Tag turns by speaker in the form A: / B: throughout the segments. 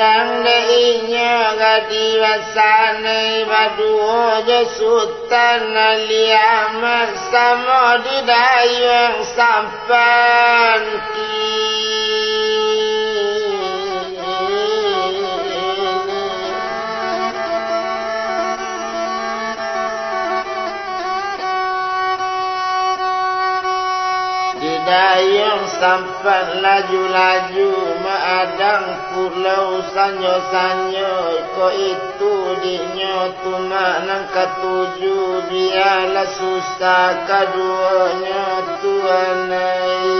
A: Badang deinya gadi wasane baduo jesutan aliamat sama didayang sampan dayung sampan laju-laju maadang pulau sanyo-sanyo ko itu dinyo tumak nang ketujuh biarlah susah kaduanya tuanai.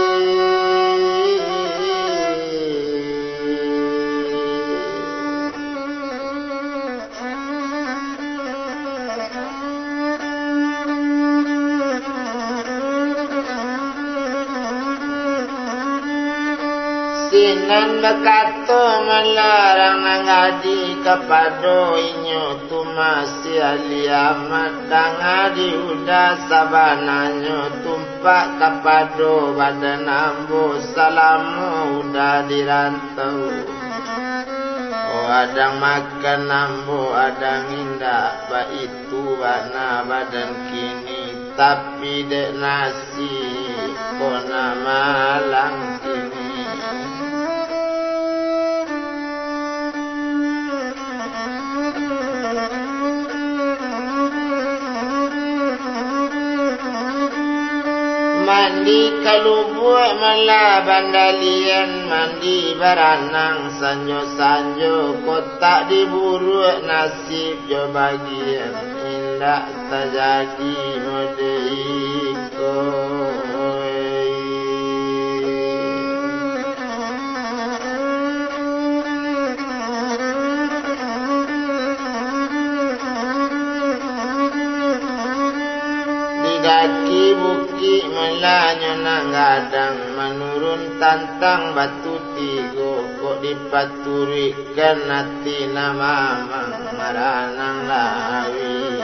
A: Sinan bakato melarang nangadi kepada inyo tu masih aliamat dangadi udah sabananyo tumpak kepada badan ambo salamu udah dirantau. Oh adang makan ambo adang indah ba itu bana badan kini tapi dek nasi kona malang kini. Mandi kalubuk malah bandalian mandi baranang sanyo-sanyo kotak diburuk nasib jo bagian indak terjadi mode ikoi. Daki buki melanyo nang gadang menurun tantang batu tigo kok dipaturikan hati nama maranang lawi.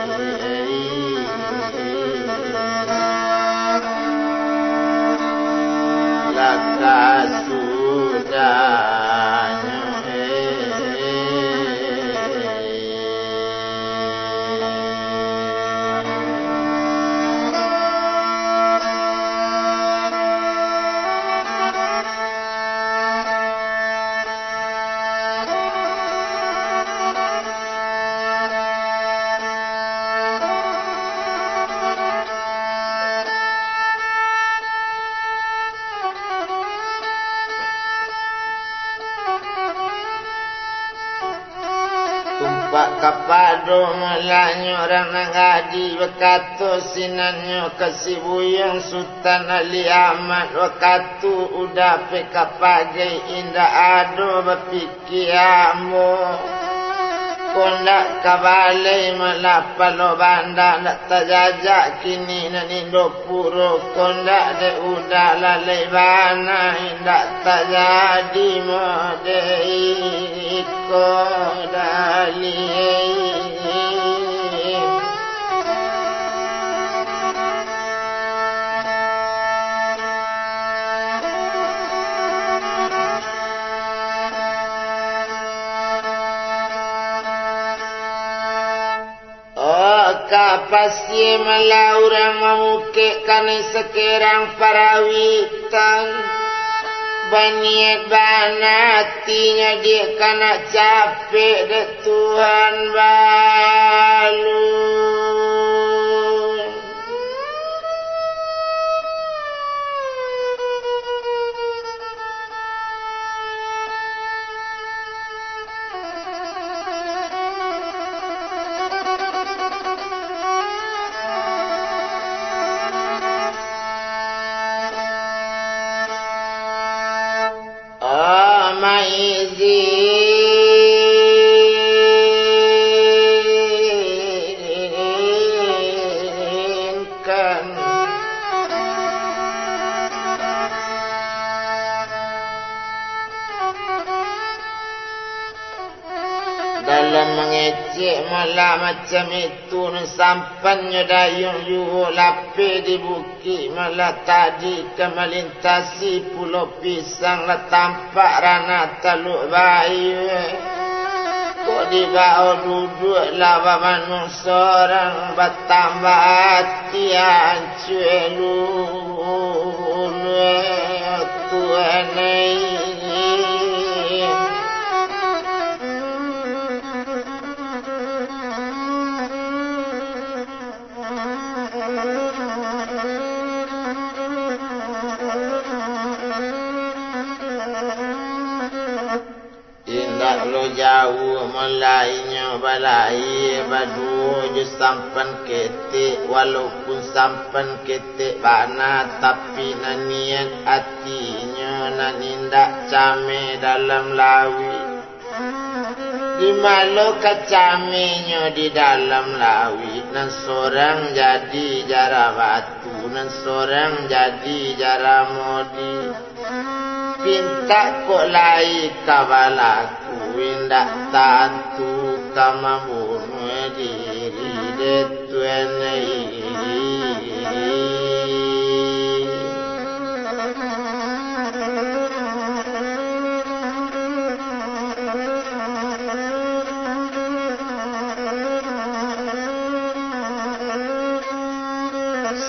A: Laka sudahnya kapado melanyo orang nangadi wakato sinanyo kasibuyang sultan ali amat wakatu udah pekapagai indah ado bapikiamo kondak kabalai malapalo banda nak tajajak kini nanindo puro kondak de udah lalai bana indak tajadi mode iko dali. Kapasye malah orang memukik kane sekerang parawitan baniat banatinya dia kana capek de Tuhan balu. dalam mengecek malah macam itu sampannya dayung yuhu lape di bukit malah tadi ke melintasi pulau pisang lah tampak rana Teluk Bayu kok dibawa duduk lawa manung seorang bertambah hati hancur Tuhan indah lo jauh mulainya balai badu je sampan ketik walaupun sampan ketik bana tapi nanian hatinya nan indah came dalam lawi di malu kacaminya di dalam lawi nan seorang jadi jara batu nan seorang jadi jara modi pinta kok lai kawalaku indak tantu kama bunuh diri detuenai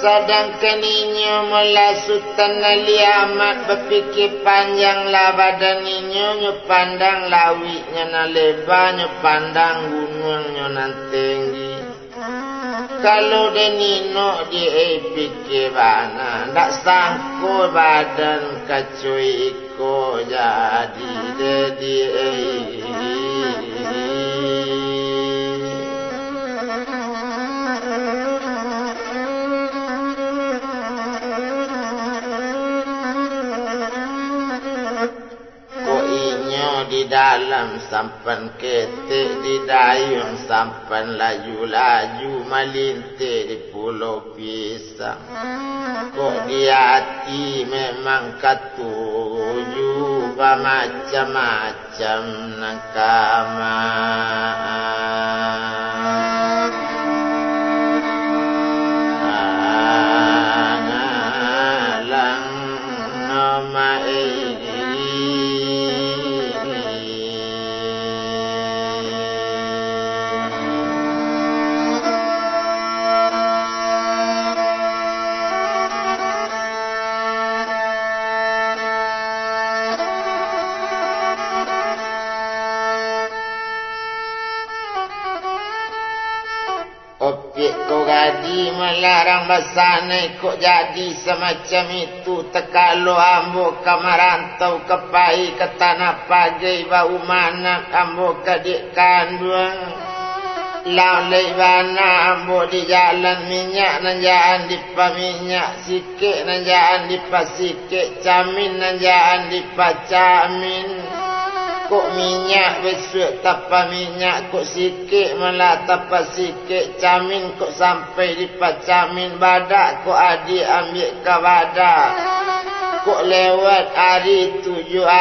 A: sedangkan inyo melasutan aliamat berfikir panjang lah badan inyo nyo pandang lawi nyo na lebar nyo pandang gunung nyo nan tinggi kalau denino dia fikir bana ndak sangko badan kacui iko jadi dedi di dalam sampan ketik di dayung sampan laju-laju melintir di pulau pisang kok di hati memang katuju macam-macam nakama ngalang nama kau gadi melarang basane kok jadi semacam itu tekalo ambo kamarantau kepai ke tanah pagai bau mana ambo kadik kandung laulai bana ambo di jalan minyak nanjaan di paminyak sikit nanjaan di pasikit camin nanjaan di pacamin kok minyak besok tapa minyak kok sikit malah tapa sikit camin kok sampai di pacamin badak kok adik ambil ke badak kok lewat hari 7 hari